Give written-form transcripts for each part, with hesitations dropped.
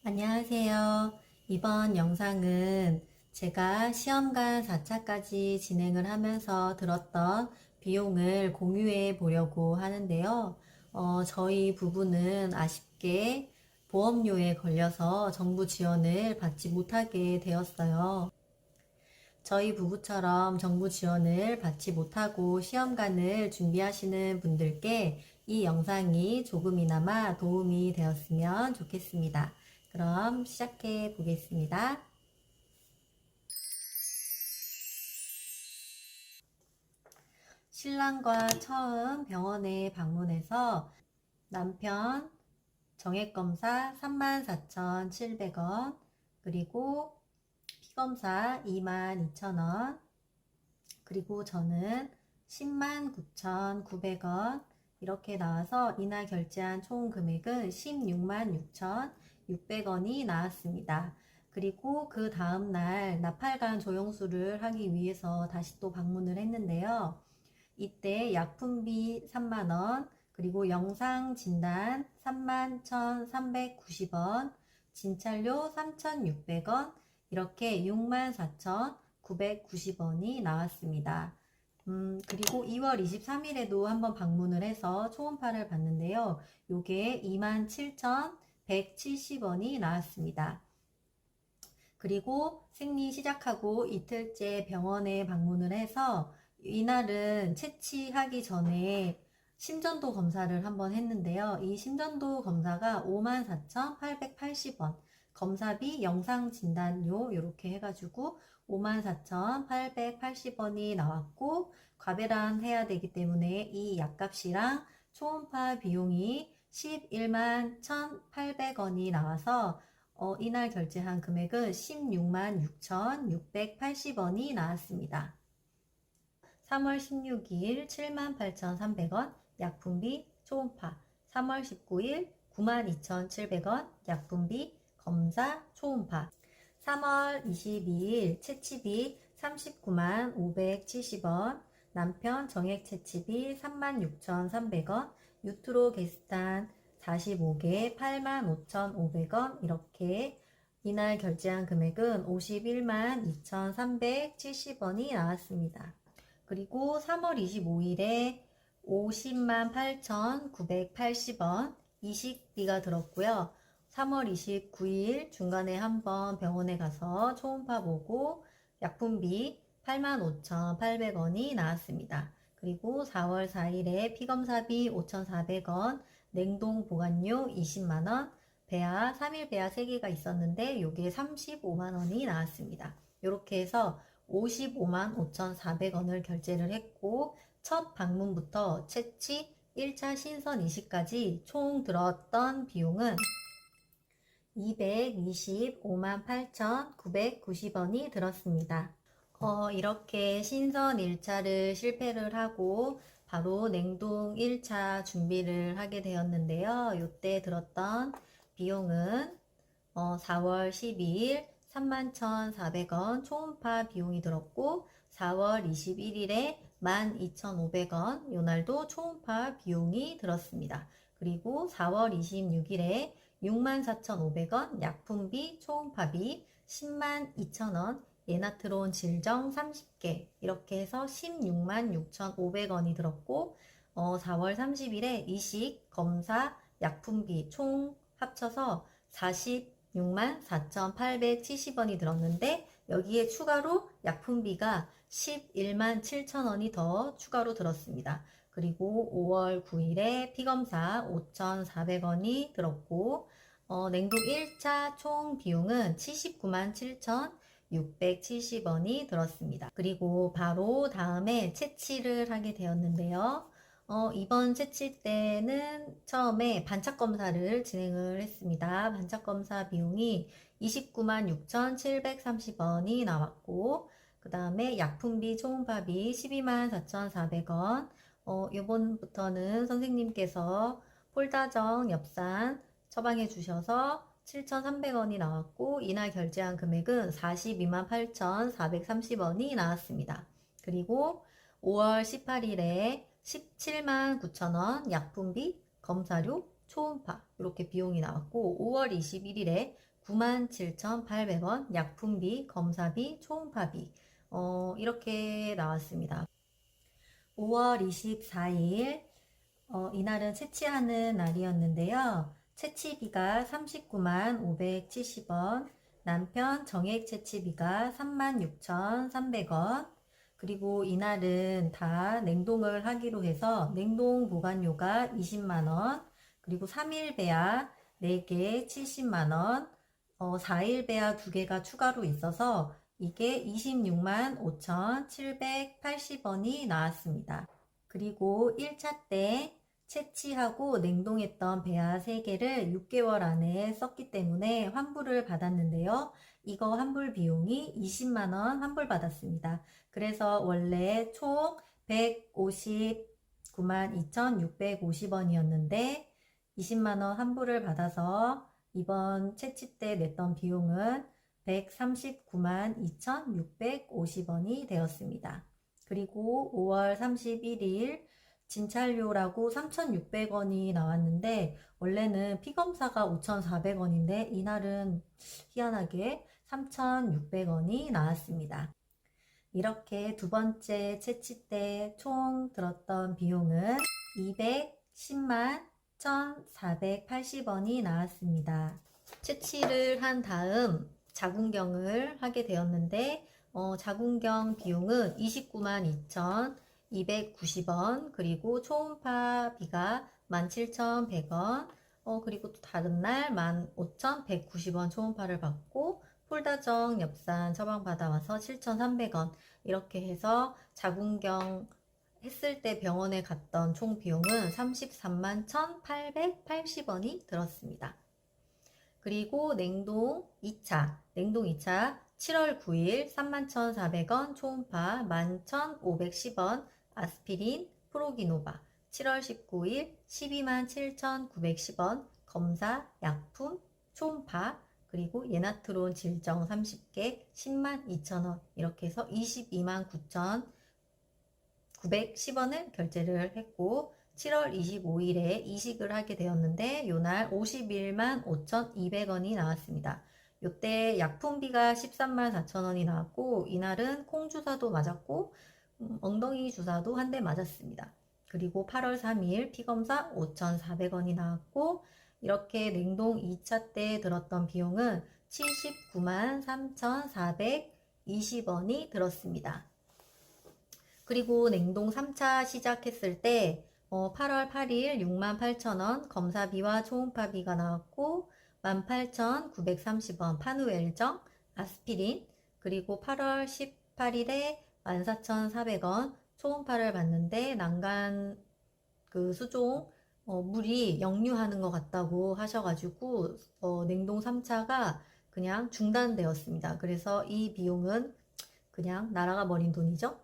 안녕하세요. 이번 영상은 제가 시험관 4차까지 진행을 하면서 들었던 비용을 공유해 보려고 하는데요. 저희 부부는 아쉽게 보험료에 걸려서 정부 지원을 받지 못하게 되었어요. 저희 부부처럼 정부 지원을 받지 못하고 시험관을 준비하시는 분들께 이 영상이 조금이나마 도움이 되었으면 좋겠습니다. 그럼 시작해 보겠습니다. 신랑과 처음 병원에 방문해서 남편 정액검사 34,700원, 그리고 피검사 22,000원, 그리고 저는 109,900원 이렇게 나와서 이날 결제한 총 금액은 166,600원이 나왔습니다. 그리고 그 다음날 나팔관 조영수를 하기 위해서 다시 또 방문을 했는데요. 이때 약품비 3만원, 그리고 영상진단 31,390원, 진찰료 3,600원, 이렇게 64,990원이 나왔습니다. 그리고 2월 23일에도 한번 방문을 해서 초음파를 봤는데요. 요게 27,170원이 나왔습니다. 그리고 생리 시작하고 이틀째 병원에 방문을 해서 이날은 채취하기 전에 심전도 검사를 한번 했는데요. 이 심전도 검사가 54,880원, 검사비, 영상진단료 이렇게 해가지고 54,880원이 나왔고, 과배란 해야 되기 때문에 이 약값이랑 초음파 비용이 11만 1,800원이 나와서 이날 결제한 금액은 16만 6,680원이 나왔습니다. 3월 16일 78,300원 약품비 초음파, 3월 19일 92,700원 약품비 검사 초음파, 3월 22일 채취비 39만 570원, 남편 정액 채취비 36,300원, 유트로 게스탄 45개 85,500원 이렇게 이날 결제한 금액은 51만 2,370원이 나왔습니다. 그리고 3월 25일에 50만 8,980원 이식비가 들었고요. 3월 29일 중간에 한번 병원에 가서 초음파 보고 약품비 85,800원이 나왔습니다. 그리고 4월 4일에 피검사비 5,400원, 냉동 보관료 20만원, 배아 3일 배아 3개가 있었는데 요게 35만원이 나왔습니다. 이렇게 해서 55만 5,400원을 결제를 했고, 첫 방문부터 채취 1차 신선 이식까지 총 들었던 비용은 225만 8,990원이 들었습니다. 이렇게 신선 1차를 실패를 하고 바로 냉동 1차 준비를 하게 되었는데요. 이때 들었던 비용은 4월 12일 31,400원 초음파 비용이 들었고, 4월 21일에 12,500원 요날도 초음파 비용이 들었습니다. 그리고 4월 26일에 64,500원 약품비 초음파비, 102,000원 예나트론 질정 30개 이렇게 해서 166,500원이 들었고, 4월 30일에 이식 검사 약품비 총 합쳐서 46만 4,870원이 들었는데, 여기에 추가로 약품비가 11만 7천원이 더 추가로 들었습니다. 그리고 5월 9일에 피검사 5,400원이 들었고, 냉동 1차 총 비용은 79만 7,670원이 들었습니다. 그리고 바로 다음에 채취를 하게 되었는데요. 이번 채취 때는 처음에 반착검사를 진행을 했습니다. 반착검사 비용이 29만 6,730원이 나왔고, 그 다음에 약품비 초음파비 12만 4,400원, 요번부터는 선생님께서 폴다정 엽산 처방해 주셔서 7,300원이 나왔고, 이날 결제한 금액은 42만 8,430원이 나왔습니다. 그리고 5월 18일에 17만 9천원 약품비 검사료 초음파 이렇게 비용이 나왔고, 5월 21일에 97,800원, 약품비, 검사비, 초음파비 이렇게 나왔습니다. 5월 24일 이날은 채취하는 날이었는데요. 채취비가 39만 570원, 남편 정액 채취비가 36,300원, 그리고 이날은 다 냉동을 하기로 해서 냉동 보관료가 20만원, 그리고 3일 배아 4개 70만원, 4일 배아 2개가 추가로 있어서 이게 26만 5,780원이 나왔습니다. 그리고 1차 때 채취하고 냉동했던 배아 3개를 6개월 안에 썼기 때문에 환불을 받았는데요. 이거 환불 비용이 20만원 환불 받았습니다. 그래서 원래 총 159만 2,650원이었는데 20만원 환불을 받아서 이번 채취 때 냈던 비용은 139만 2,650원이 되었습니다. 그리고 5월 31일 진찰료라고 3,600원이 나왔는데 원래는 피검사가 5,400원인데 이날은 희한하게 3,600원이 나왔습니다. 이렇게 두 번째 채취 때 총 들었던 비용은 210만 1,480원이 나왔습니다. 채취를 한 다음 자궁경을 하게 되었는데 자궁경 비용은 29만 2,290원, 그리고 초음파비가 17,100원, 그리고 또 다른 날 15,190원 초음파를 받고 폴다정 엽산 처방받아 와서 7,300원, 이렇게 해서 자궁경 했을 때 병원에 갔던 총 비용은 33만 1,880원이 들었습니다. 그리고 냉동 2차 7월 9일 31,400원 초음파 11,510원 아스피린 프로기노바, 7월 19일 12만 7,910원 검사 약품 초음파, 그리고 예나트론 질정 30개 10만 2천원, 이렇게 해서 22만 9,910원을 결제를 했고 7월 25일에 이식을 하게 되었는데 요날 51만 5,200원이 나왔습니다. 요때 약품비가 13만 4천원이 나왔고 이날은 콩주사도 맞았고 엉덩이 주사도 한 대 맞았습니다. 그리고 8월 3일 피검사 5,400원이 나왔고 이렇게 냉동 2차 때 들었던 비용은 79만 3,420원이 들었습니다. 그리고 냉동 3차 시작했을 때 8월 8일 68,000원 검사비와 초음파비가 나왔고 18,930원 파누엘정 아스피린, 그리고 8월 18일에 14,400원 초음파를 받는데 난간 그 수종 물이 역류하는 것 같다고 하셔가지고 냉동 3차가 그냥 중단되었습니다. 그래서 이 비용은 그냥 날아가 버린 돈이죠.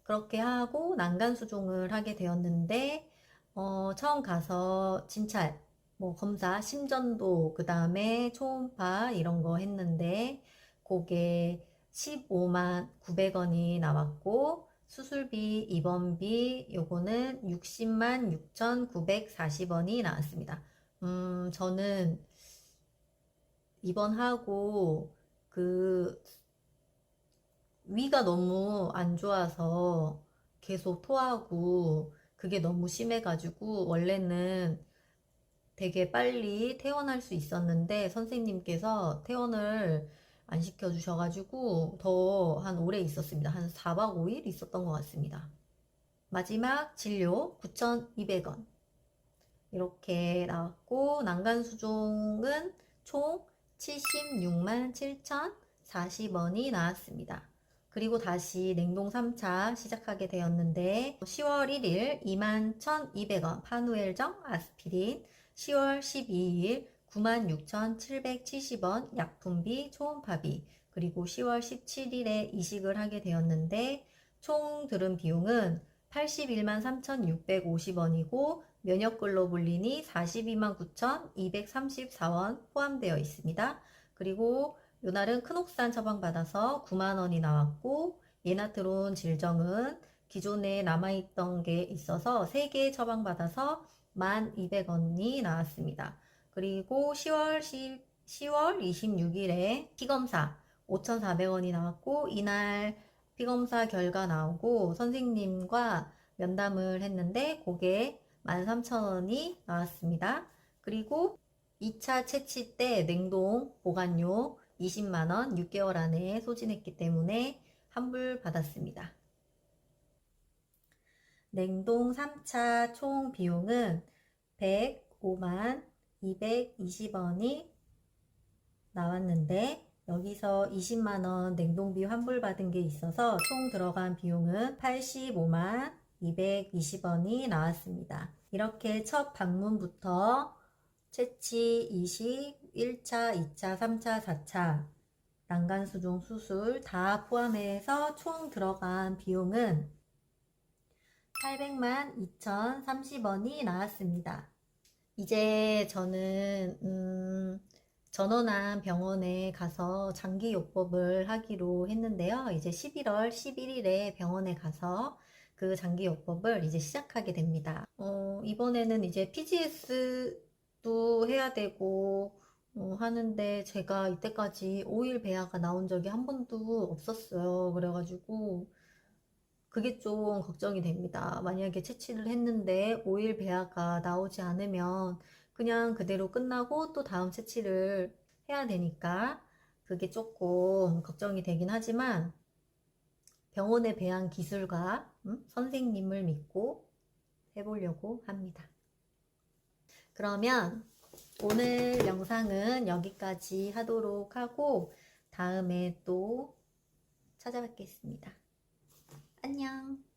그렇게 하고 난간 수종을 하게 되었는데 처음 가서 진찰 검사 심전도 그 다음에 초음파 이런 거 했는데 그게 15만 900원이 나왔고 수술비 입원비 요거는 60만 6,940원이 나왔습니다. 저는 입원하고 그 위가 너무 안 좋아서 계속 토하고 그게 너무 심해가지고 원래는 되게 빨리 퇴원할 수 있었는데 선생님께서 퇴원을 안 시켜주셔가지고 더 한 오래 있었습니다. 한 4박 5일 있었던 것 같습니다. 마지막 진료 9,200원 이렇게 나왔고 난간수종은 총 76만 7,040원이 나왔습니다. 그리고 다시 냉동 3차 시작하게 되었는데 10월 1일 21,200원 파누엘정 아스피린, 10월 12일 96,770원 약품비 초음파비, 그리고 10월 17일에 이식을 하게 되었는데 총 들은 비용은 81만 3,650원이고 면역글로불린이 42만 9,234원 포함되어 있습니다. 그리고 요날은 크녹산 처방받아서 9만원이 나왔고 예나트론 질정은 기존에 남아있던 게 있어서 3개 처방받아서 1,200원이 나왔습니다. 그리고 10월 10월 26일에 피검사 5,400원이 나왔고, 이날 피검사 결과 나오고 선생님과 면담을 했는데 그게 13,000원이 나왔습니다. 그리고 2차 채취 때 냉동 보관료 20만원 6개월 안에 소진했기 때문에 환불 받았습니다. 냉동 3차 총 비용은 105만 220원이 나왔는데 여기서 20만원 냉동비 환불받은 게 있어서 총 들어간 비용은 85만 220원이 나왔습니다. 이렇게 첫 방문부터 채취, 이식, 1차, 2차, 3차, 4차 난간수종 수술 다 포함해서 총 들어간 비용은 800만 2,030원이 나왔습니다. 이제 저는 전원한 병원에 가서 장기요법을 하기로 했는데요. 이제 11월 11일에 병원에 가서 그 장기요법을 이제 시작하게 됩니다. 이번에는 이제 PGS도 해야 되고 하는데 제가 이때까지 5일 배아가 나온 적이 한 번도 없었어요. 그래가지고 그게 좀 걱정이 됩니다. 만약에 채취를 했는데 5일 배아가 나오지 않으면 그냥 그대로 끝나고 또 다음 채취를 해야 되니까 그게 조금 걱정이 되긴 하지만 병원의 배양 기술과 선생님을 믿고 해보려고 합니다. 그러면 오늘 영상은 여기까지 하도록 하고 다음에 또 찾아뵙겠습니다. 안녕.